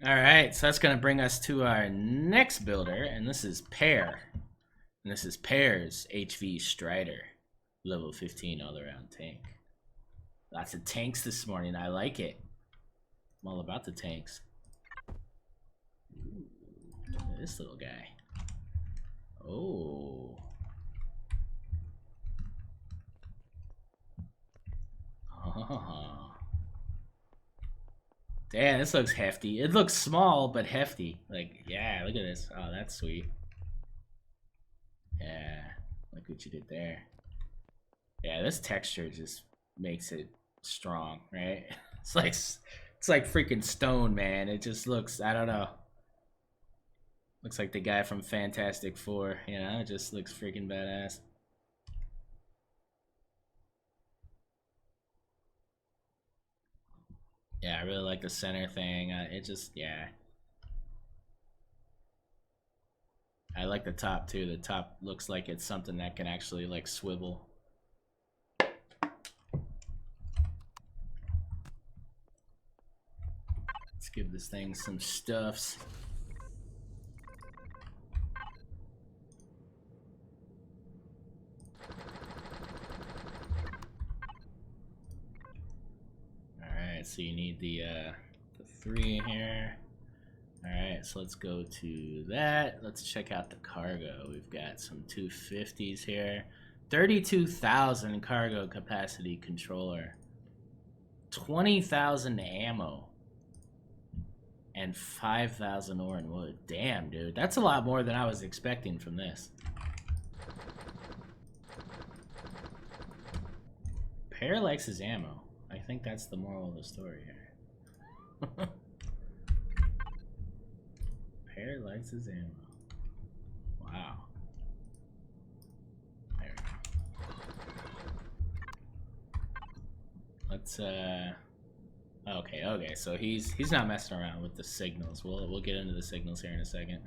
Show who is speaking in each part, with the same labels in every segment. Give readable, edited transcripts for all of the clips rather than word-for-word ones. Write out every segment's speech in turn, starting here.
Speaker 1: Alright, so that's going to bring us to our next builder, and this is Pear. And this is Pear's HV Strider, level 15 all-around tank. Lots of tanks this morning, I like it. I'm all about the tanks. Ooh, look at this little guy. Oh. Oh. Damn, this looks hefty. It looks small, but hefty. Like, yeah, look at this. Oh, that's sweet. Yeah, look what you did there. Yeah, this texture just makes it strong, right? It's like freaking stone, man. It just looks, I don't know. Looks like the guy from Fantastic Four, you know? It just looks freaking badass. Yeah, I really like the center thing. It just, yeah. I like the top too. The top looks like it's something that can actually like swivel. Let's give this thing some stuffs. Alright, so you need the 3 here. Alright, so let's go to that. Let's check out the cargo. We've got some 250s here. 32,000 cargo capacity controller. 20,000 ammo. And 5,000 ore and wood. Damn, dude. That's a lot more than I was expecting from this. Pear likes his ammo. I think that's the moral of the story here. Pear likes his ammo. Wow. There we go. Let's okay, so he's not messing around with the signals. We'll get into the signals here in a second.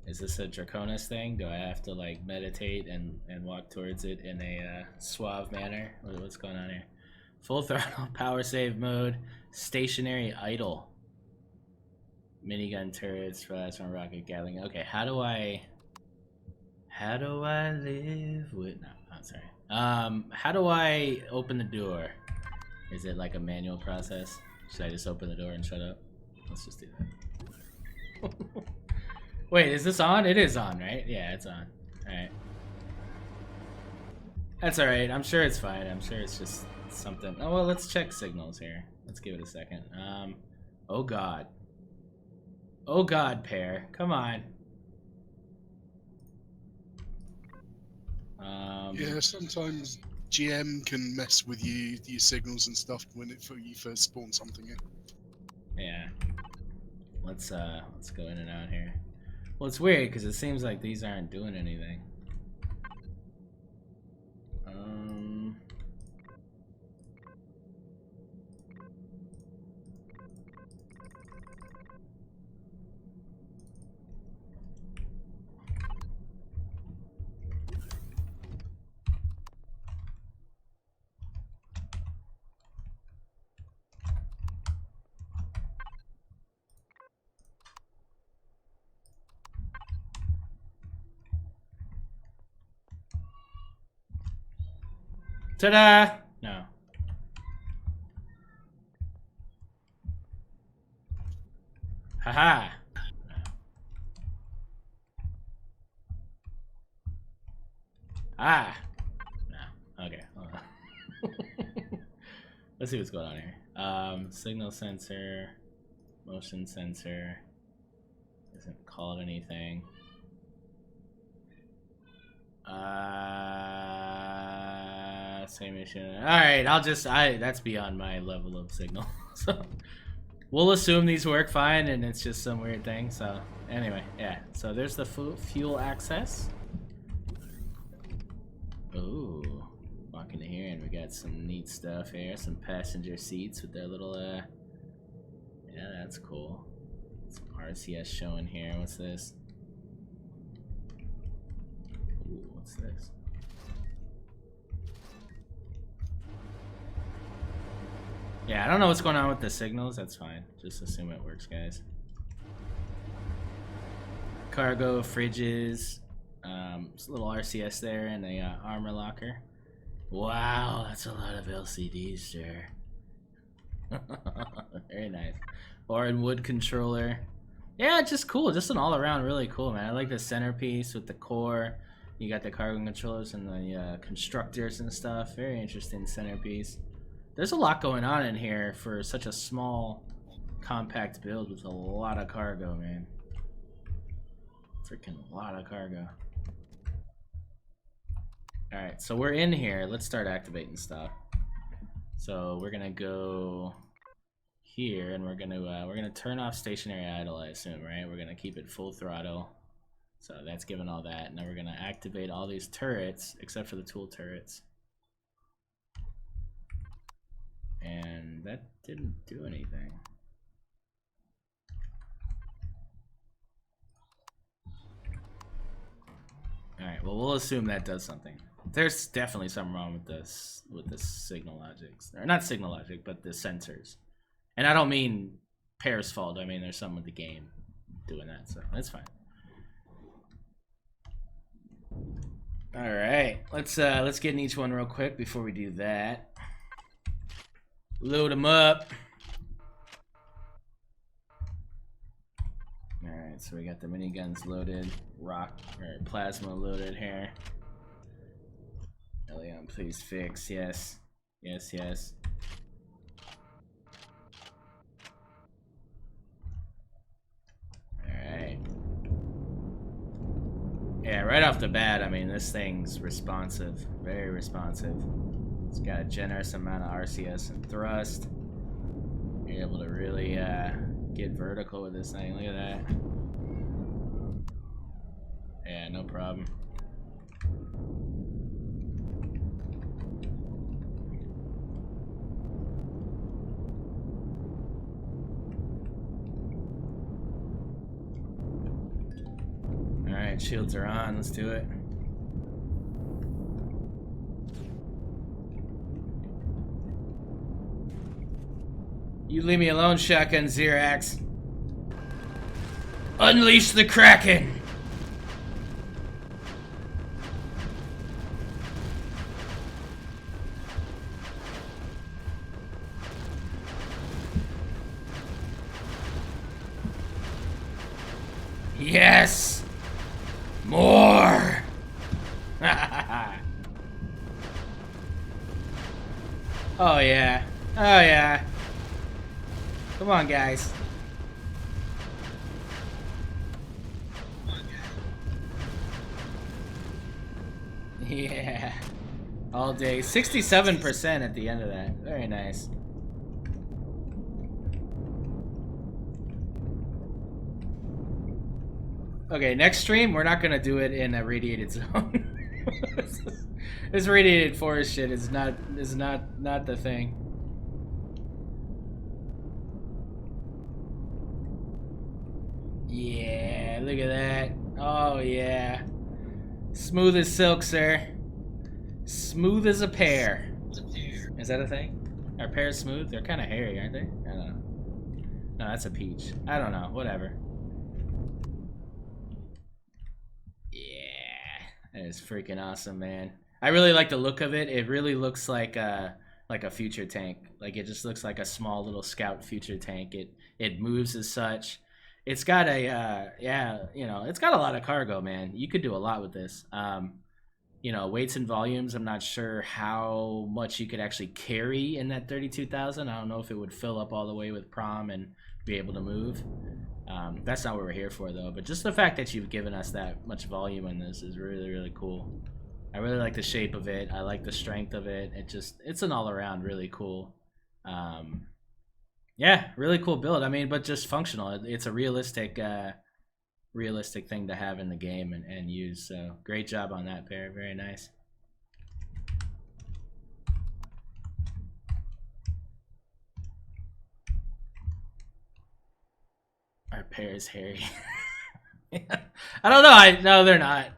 Speaker 1: Is this a Draconis thing? Do I have to like meditate and walk towards it in a suave manner? What's going on here? Full throttle, power save mode, stationary idle. Minigun turrets, plasma rocket gatling. Okay, how do I live with, no, I'm sorry. How do I open the door? Is it like a manual process? Should I just open the door and shut up? Let's just do that. Wait, is this on? It is on, right? Yeah, it's on. Alright. That's alright. I'm sure it's fine. I'm sure it's just something. Oh, well, let's check signals here. Let's give it a second. Oh god. Oh god, Pear. Come on.
Speaker 2: Yeah, sometimes GM can mess with your signals and stuff when you first spawn something in.
Speaker 1: Yeah. Let's go in and out here. Well, it's weird because it seems like these aren't doing anything. Ta-da! No. Haha! No. Ah! No. Okay. Hold on. Let's see what's going on here. Signal sensor, motion sensor. Isn't called anything. Same issue. Alright, that's beyond my level of signal. So we'll assume these work fine and it's just some weird thing. So anyway, yeah. So there's the fuel access. Ooh. Walk into here and we got some neat stuff here. Some passenger seats with their little yeah, that's cool. Some RCS showing here. What's this? Ooh, what's this? Yeah, I don't know what's going on with the signals. That's fine. Just assume it works, guys. Cargo, fridges, just a little RCS there, and a armor locker. Wow, that's a lot of LCDs, sir. Very nice. Orin wood controller. Yeah, just cool. Just an all-around really cool, man. I like the centerpiece with the core. You got the cargo controllers and the constructors and stuff. Very interesting centerpiece. There's a lot going on in here for such a small, compact build with a lot of cargo, man. Freaking lot of cargo. Alright, so we're in here. Let's start activating stuff. So we're gonna go here, and we're gonna turn off stationary idle, I assume, right? We're gonna keep it full throttle. So that's given all that. Now we're gonna activate all these turrets, except for the tool turrets. And that didn't do anything. Alright, well, we'll assume that does something. There's definitely something wrong with the signal logics. Or not signal logic, but the sensors. And I don't mean Pear's fault. I mean there's something with the game doing that, so that's fine. Alright, let's get in each one real quick before we do that. Load them up. Alright, so we got the miniguns loaded, plasma loaded here. Elion, please fix. Yes. Yes, yes. Alright. Yeah, right off the bat, I mean, this thing's responsive. Very responsive. It's got a generous amount of RCS and thrust. You're able to really get vertical with this thing. Look at that. Yeah, no problem. Alright, shields are on. Let's do it. You leave me alone, Shotgun Xerax. Unleash the Kraken! Yes! More! Oh yeah. Oh yeah. Come on, guys. Yeah. All day. 67% at the end of that. Very nice. Okay, next stream, we're not gonna do it in a radiated zone. This radiated forest shit is not the thing. Yeah, look at that. Oh yeah. Smooth as silk, sir. Smooth as a pear. Is that a thing? Are pears smooth? They're kind of hairy, aren't they? I don't know. No, that's a peach. I don't know. Whatever. Yeah, that is freaking awesome, man. I really like the look of it. It really looks like a future tank. Like it just looks like a small little scout future tank. It moves as such. It's got a yeah, you know, it's got a lot of cargo, man. You could do a lot with this. You know, weights and volumes, I'm not sure how much you could actually carry in that 32,000. I don't know if it would fill up all the way with prom and be able to move. That's not what we're here for, though. But just the fact that you've given us that much volume in this is really, really cool. I really like the shape of it. I like the strength of it. It's an all-around really cool. Yeah, really cool build. I mean, but just functional. It's a realistic thing to have in the game and use. So great job on that, Pear. Very nice. Our Pear is hairy. I don't know. No, they're not.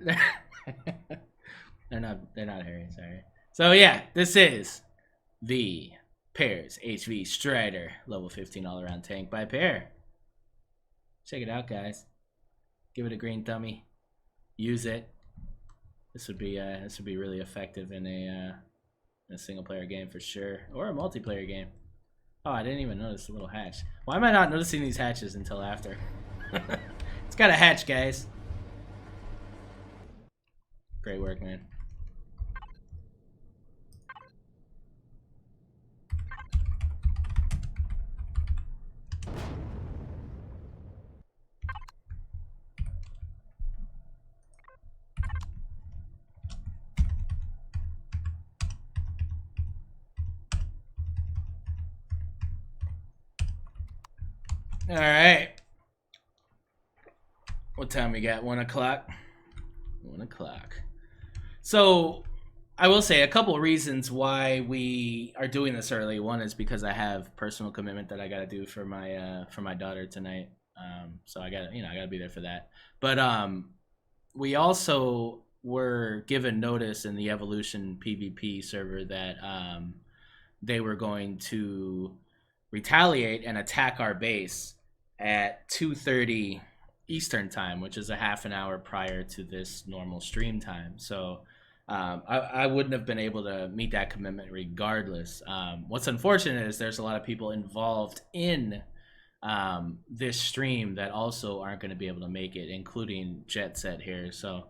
Speaker 1: They're not hairy. Sorry. So yeah, this is the Pears HV Strider, level 15 all around tank by Pear. Check it out, guys. Give it a green thummy. Use it. This would be really effective in a single player game for sure, or a multiplayer game. Oh, I didn't even notice the little hatch. Why am I not noticing these hatches until after? It's got a hatch, guys. Great work, man. All right. What time we got? 1 o'clock? 1 o'clock. So, I will say a couple of reasons why we are doing this early. One is because I have personal commitment that I got to do for my daughter tonight. So I got to be there for that. But we also were given notice in the Evolution PvP server that they were going to retaliate and attack our base at 2:30 Eastern time, which is a half an hour prior to this normal stream time. So I wouldn't have been able to meet that commitment regardless. What's unfortunate is there's a lot of people involved in this stream that also aren't going to be able to make it, including Jet Set here. So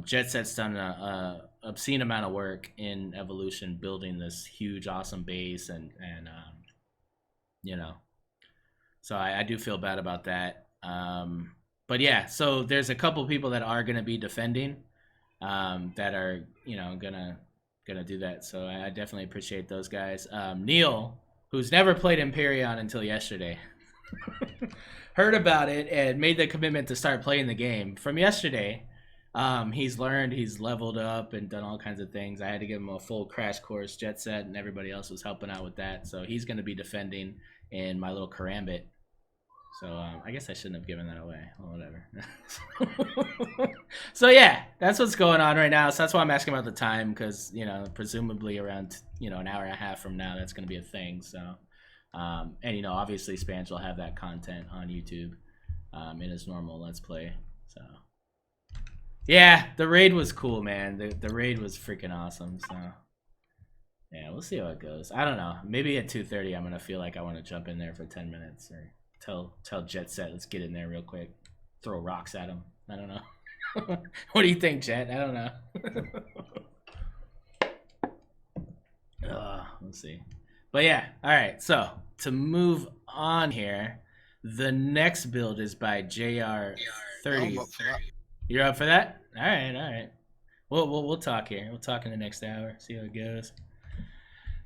Speaker 1: Jet Set's done a obscene amount of work in Evolution, building this huge, awesome base, and you know, so I do feel bad about that. But yeah, so there's a couple people that are going to be defending, that are, gonna do that. So I definitely appreciate those guys. Neil, who's never played Empyrion until yesterday, heard about it and made the commitment to start playing the game from yesterday. He's learned, he's leveled up and done all kinds of things. I had to give him a full crash course. Jet Set and everybody else was helping out with that. So he's going to be defending in my little karambit. So I guess I shouldn't have given that away. Well, whatever. So yeah, that's what's going on right now. So that's why I'm asking about the time, because presumably around an hour and a half from now, that's going to be a thing. So and obviously Spanch will have that content on YouTube in his normal Let's Play. So yeah, the raid was cool, man. The raid was freaking awesome. So yeah, we'll see how it goes. I don't know. Maybe at 2:30, I'm gonna feel like I want to jump in there for 10 minutes or tell Jet Set, let's get in there real quick, throw rocks at him. I don't know. What do you think, Jet? I don't know. We'll see. But yeah, all right. So to move on here, the next build is by JR30.
Speaker 2: I'm up for that.
Speaker 1: You're up for that? All right. We'll talk here. We'll talk in the next hour. See how it goes.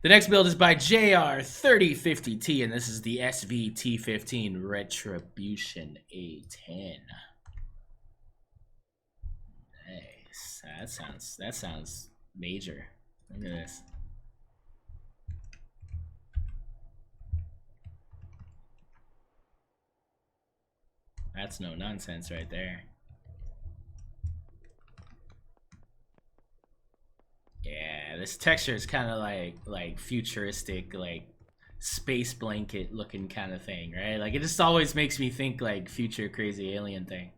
Speaker 1: The next build is by JR3050T, and this is the SVT15 Retribution A10. Nice. That sounds major. Look at this. That's no nonsense right there. Yeah, this texture is kind of like futuristic, like space blanket looking kind of thing, right? Like it just always makes me think like future crazy alien thing.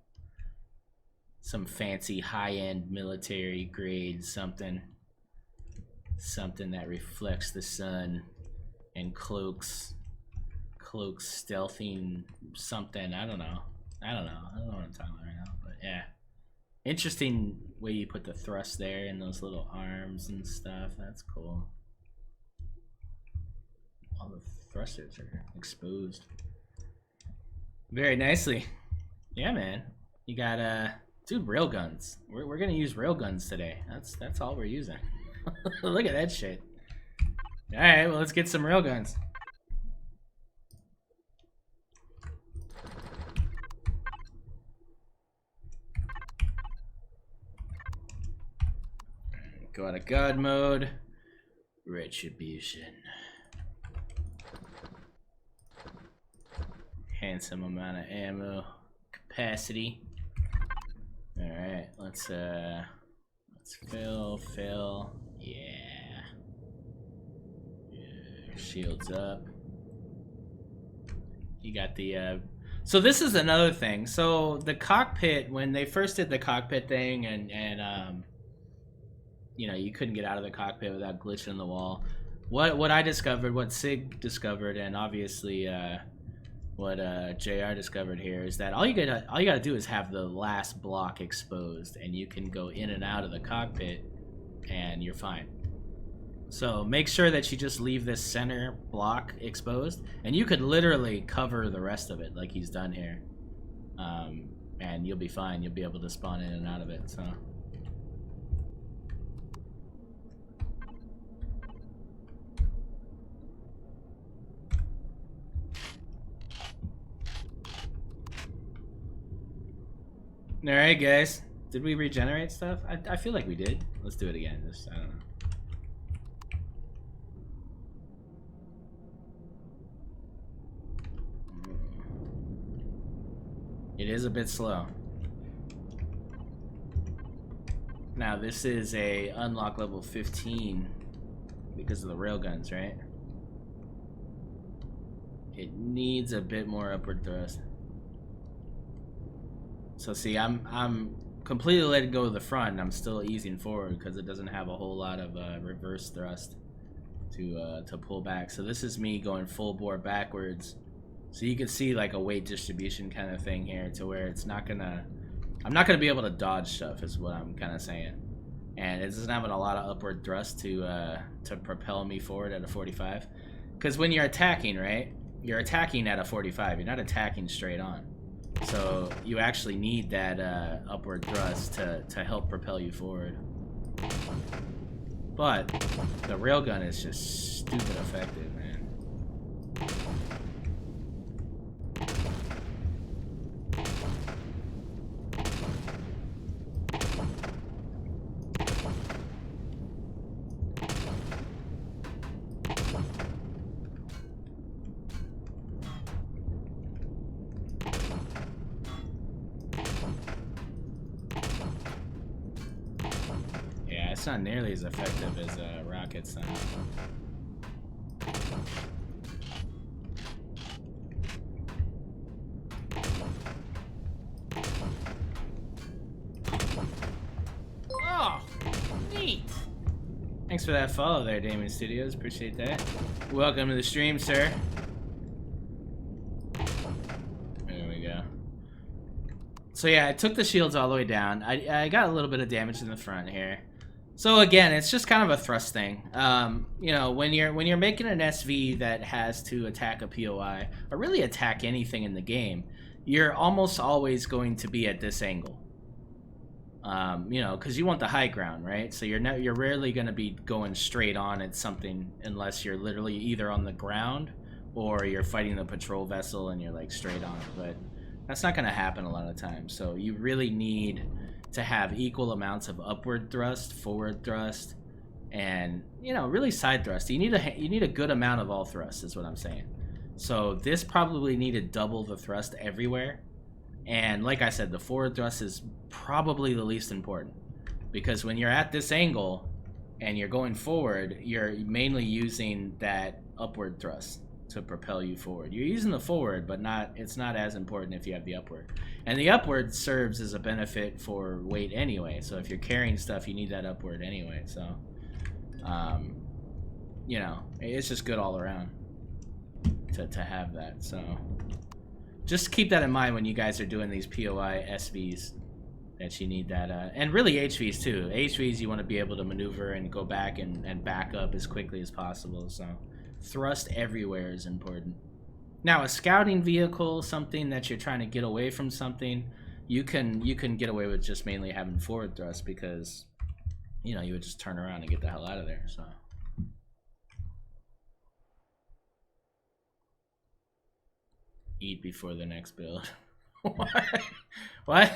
Speaker 1: Some fancy high-end military grade something that reflects the sun and cloaks stealthing something. I don't know what I'm talking about right now, but yeah. Interesting way you put the thrust there and those little arms and stuff. That's cool. All the thrusters are exposed very nicely. Yeah, man. You got dude, railguns. We're gonna use railguns today. That's all we're using. Look at that shit. All right, well let's get some railguns. Go out of God mode. Retribution. Handsome amount of ammo capacity. All right, let's fill. Yeah. Shields up. You got the so this is another thing. So the cockpit, when they first did the cockpit thing, and you know, you couldn't get out of the cockpit without glitching the wall. What I discovered, what Sig discovered, and obviously what JR discovered here is that all you gotta do is have the last block exposed, and you can go in and out of the cockpit, and you're fine. So make sure that you just leave this center block exposed, and you could literally cover the rest of it like he's done here, and you'll be fine. You'll be able to spawn in and out of it. So. All right, guys. Did we regenerate stuff? I feel like we did. Let's do it again. Just, I don't know. It is a bit slow. Now this is a unlock level 15 because of the railguns, right? It needs a bit more upward thrust. So see, I'm completely letting go of the front, and I'm still easing forward because it doesn't have a whole lot of reverse thrust to pull back. So this is me going full bore backwards. So you can see like a weight distribution kind of thing here, to where it's not gonna, I'm not gonna be able to dodge stuff, is what I'm kind of saying. And it doesn't have a lot of upward thrust to propel me forward at a 45. Because when you're attacking, right, you're attacking at a 45. You're not attacking straight on. So you actually need that upward thrust to help propel you forward. But the railgun is just stupid effective, man. It's not nearly as effective as rockets, then. Oh, neat! Thanks for that follow there, Damon Studios. Appreciate that. Welcome to the stream, sir. There we go. So yeah, I took the shields all the way down. I got a little bit of damage in the front here. So again, it's just kind of a thrust thing. You know, when you're making an SV that has to attack a POI, or really attack anything in the game, you're almost always going to be at this angle. You know, because you want the high ground, right? So you're rarely going to be going straight on at something unless you're literally either on the ground or you're fighting the patrol vessel and you're like straight on. But that's not going to happen a lot of times. So you really need to have equal amounts of upward thrust, forward thrust, and, you know, really side thrust. You need a good amount of all thrust, is what I'm saying. So this probably needed double the thrust everywhere. And like I said, the forward thrust is probably the least important, because when you're at this angle and you're going forward, you're mainly using that upward thrust to propel you forward. You're using the forward, but it's not as important if you have the upward. And the upward serves as a benefit for weight anyway. So if you're carrying stuff, you need that upward anyway. So, you know, it's just good all around to have that. So just keep that in mind when you guys are doing these POI SVs, that you need that. And really HVs too. HVs, you want to be able to maneuver and go back and back up as quickly as possible. So thrust everywhere is important. Now, a scouting vehicle, something that you're trying to get away from something, you can get away with just mainly having forward thrust, because, you know, you would just turn around and get the hell out of there. So eat before the next build. What?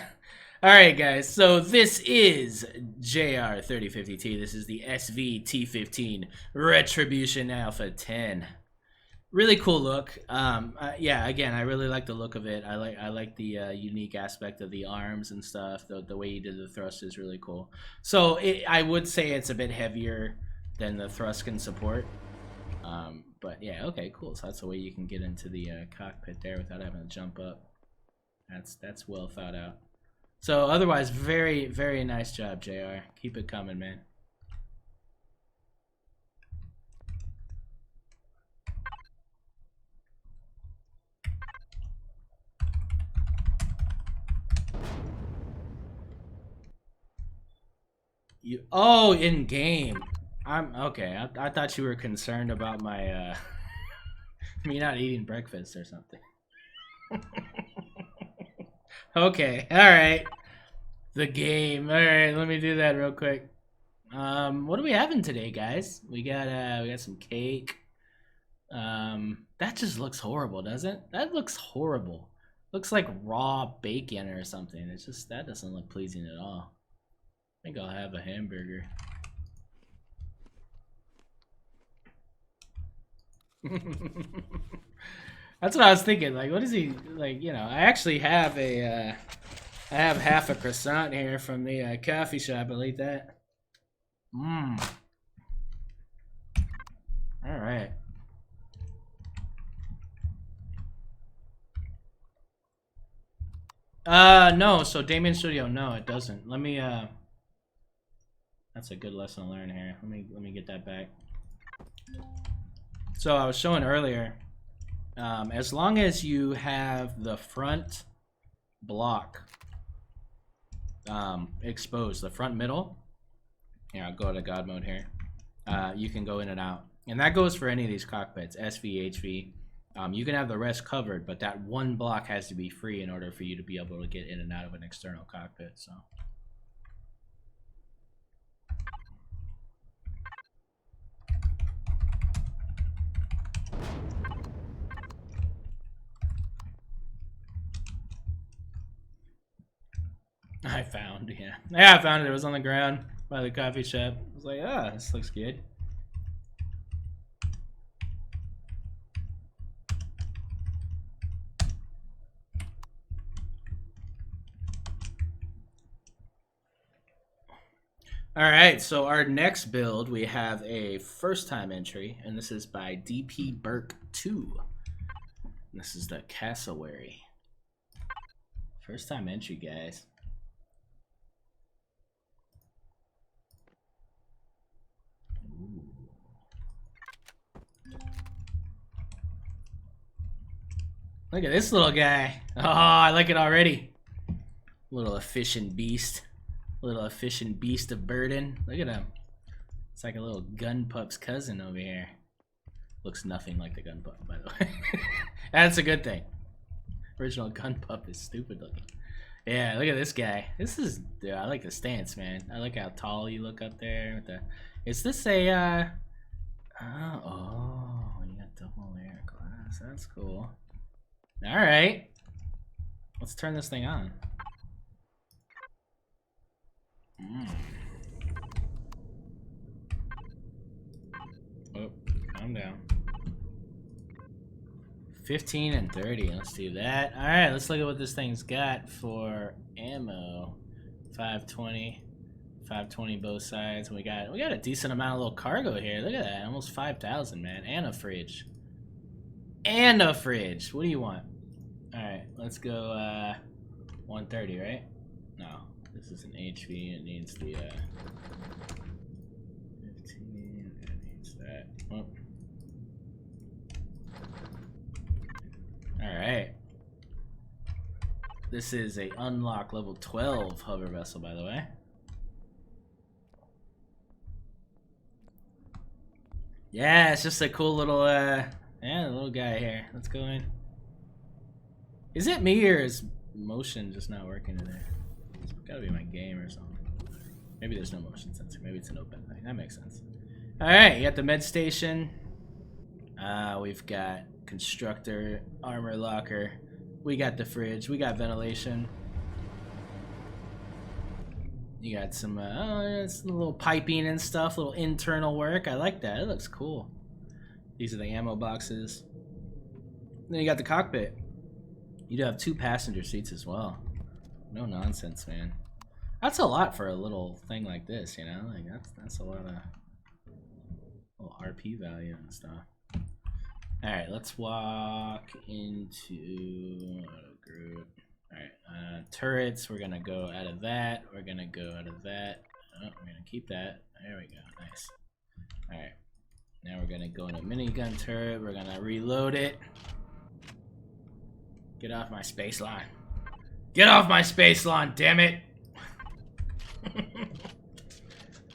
Speaker 1: All right, guys. So this is JR3050T. This is the SVT15 Retribution Alpha 10. Really cool look. Yeah, again, I really like the look of it. I like the unique aspect of the arms and stuff. The way you did the thrust is really cool. So I would say it's a bit heavier than the thrust can support. But yeah, okay, cool. So that's the way you can get into the cockpit there without having to jump up. That's well thought out. So otherwise, very, very nice job, JR. Keep it coming, man. In game. I'm okay. I thought you were concerned about my me not eating breakfast or something. Okay, all right. The game. All right, let me do that real quick. What are we having today, guys? We got some cake. That just looks horrible, doesn't it? That looks horrible. Looks like raw bacon or something. It's just that doesn't look pleasing at all. I think I'll have a hamburger. That's what I was thinking. Like, what is he like? You know, I actually have I have half a croissant here from the coffee shop. I'll eat that. Mmm. All right. No. So Damien Studio, no, it doesn't. Let me. That's a good lesson to learn here. Let me get that back. So I was showing earlier. As long as you have the front block exposed, the front middle. Here, I'll go to God mode here. You can go in and out, and that goes for any of these cockpits, SV, HV. You can have the rest covered, but that one block has to be free in order for you to be able to get in and out of an external cockpit. So. I found, yeah. Yeah, I found it. It was on the ground by the coffee shop. I was like, ah, this looks good. All right, so our next build, we have a first-time entry, and this is by DP Burke 2. This is the Cassowary. First-time entry, guys. Ooh. Look at this little guy. Oh, I like it already. Little efficient beast. Little efficient beast of burden. Look at him. It's like a little gun pup's cousin over here. Looks nothing like the gun pup, by the way. That's a good thing. Original gun pup is stupid looking. Yeah, look at this guy. This is, dude, I like the stance, man. I like how tall you look up there with the. Is this a oh, you got double layer glass. That's cool. All right. Let's turn this thing on. Oh, calm down. 15 and 30. Let's do that. All right, let's look at what this thing's got for ammo. 520, 520 both sides. We got a decent amount of little cargo here. Look at that, almost 5,000, man, and a fridge. And a fridge. What do you want? All right, let's go 130, right? No. This is an HV, it needs the 15, it needs that. Oh. Alright. This is a unlock level 12 hover vessel, by the way. Yeah, it's just a cool little little guy here. Let's go in. Is it me or is motion just not working today? It's gotta be my game or something. Maybe there's no motion sensor. Maybe it's an open thing. That makes sense. Alright, you got the med station. We've got constructor, armor locker. We got the fridge. We got ventilation. You got some it's a little piping and stuff, little internal work. I like that. It looks cool. These are the ammo boxes. Then you got the cockpit. You do have 2 passenger seats as well. No nonsense, man. That's a lot for a little thing like this, you know? Like that's a lot of little RP value and stuff. Alright, let's walk into group. Alright, turrets, we're gonna go out of that. We're gonna go out of that. Oh, we're gonna keep that. There we go, nice. Alright, now we're gonna go into minigun turret. We're gonna reload it. Get off my space line. Get off my space line, damn it!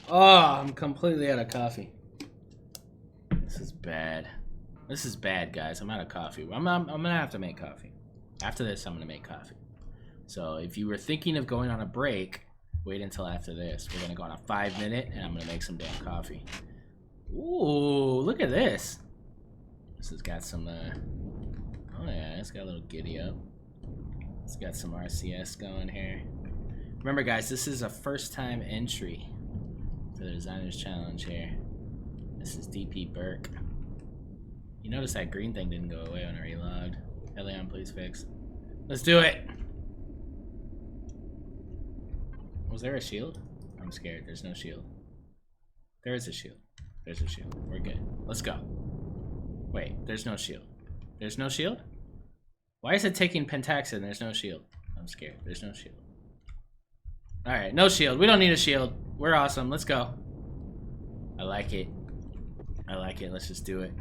Speaker 1: Oh, I'm completely out of coffee. This is bad. This is bad, guys. I'm out of coffee. I'm gonna have to make coffee. After this, I'm gonna make coffee. So if you were thinking of going on a break, wait until after this. We're gonna go on a 5-minute, and I'm gonna make some damn coffee. Ooh, look at this. This has got some, oh yeah, it's got a little giddy up. It's got some RCS going here. Remember, guys, this is a first-time entry for the Designer's Challenge here. This is DP Burke. You notice that green thing didn't go away when I relogged. Helion, please fix. Let's do it! Was there a shield? I'm scared. There's no shield. There is a shield. There's a shield. We're good. Let's go. Wait, there's no shield. There's no shield? Why is it taking Pentaxid and there's no shield? I'm scared. There's no shield. Alright, no shield. We don't need a shield. We're awesome. Let's go. I like it. I like it. Let's just do it.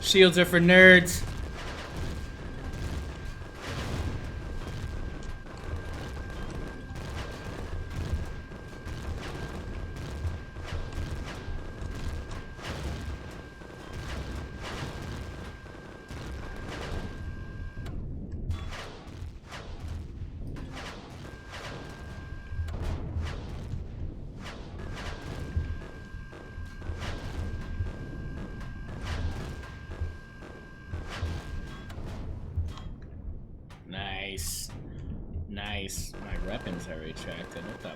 Speaker 1: Shields are for nerds. Nice. Nice. My weapons are retracted. What the?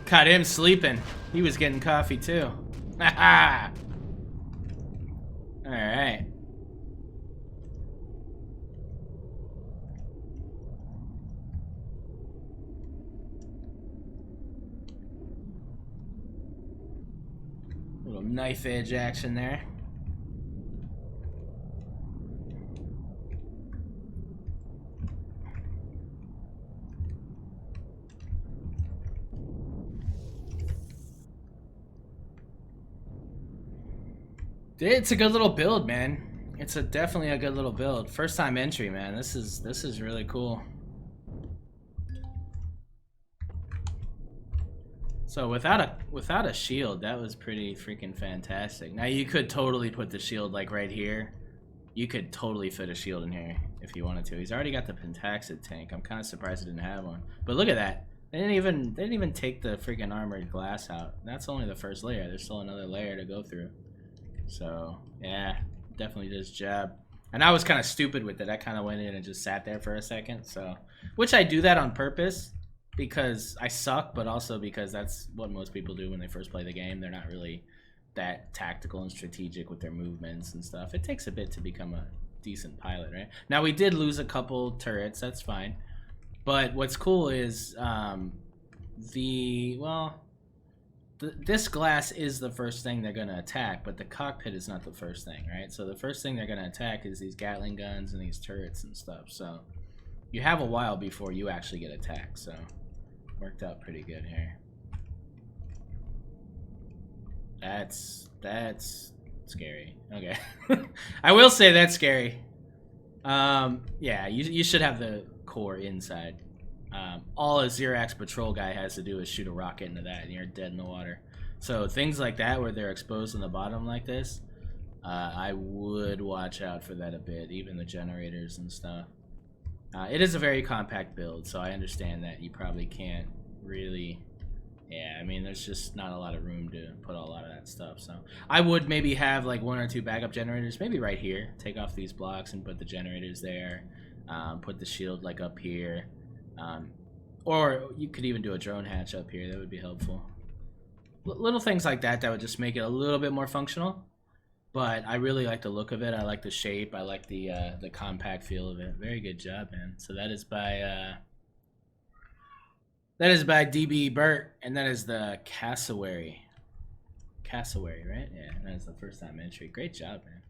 Speaker 1: Caught him sleeping. He was getting coffee too. Haha! Alright. Little knife edge action there. It's a good little build, man. It's definitely a good little build. First time entry, man. This is really cool. So without a shield, that was pretty freaking fantastic. Now you could totally put the shield like right here. You could totally fit a shield in here if you wanted to. He's already got the Pentaxid tank. I'm kind of surprised he didn't have one. But look at that. They didn't even take the freaking armored glass out. That's only the first layer. There's still another layer to go through. So, yeah, definitely does job. And I was kind of stupid with it. I kind of went in and just sat there for a second. So, which I do that on purpose because I suck, but also because that's what most people do when they first play the game. They're not really that tactical and strategic with their movements and stuff. It takes a bit to become a decent pilot, right? Now, we did lose a couple turrets. That's fine. But what's cool is this glass is the first thing they're going to attack, but the cockpit is not the first thing, right? So the first thing they're going to attack is these Gatling guns and these turrets and stuff. So you have a while before you actually get attacked. So worked out pretty good here. That's scary. Okay. I will say that's scary. Yeah, you should have the core inside. All a Xerax patrol guy has to do is shoot a rocket into that and you're dead in the water. So things like that where they're exposed in the bottom like this, I would watch out for that a bit, even the generators and stuff. It is a very compact build, so I understand that you probably can't really Yeah, I mean, there's just not a lot of room to put a lot of that stuff. So I would maybe have like 1 or 2 backup generators, maybe right here. Take off these blocks and put the generators there. Put the shield like up here. Or you could even do a drone hatch up here. That would be helpful. Little things like that that would just make it a little bit more functional. But I really like the look of it. I like the shape. I like the compact feel of it. Very good job, man. So that is by DB Burt, and that is the Cassowary. Cassowary, right? Yeah, that is the first time entry. Great job, man.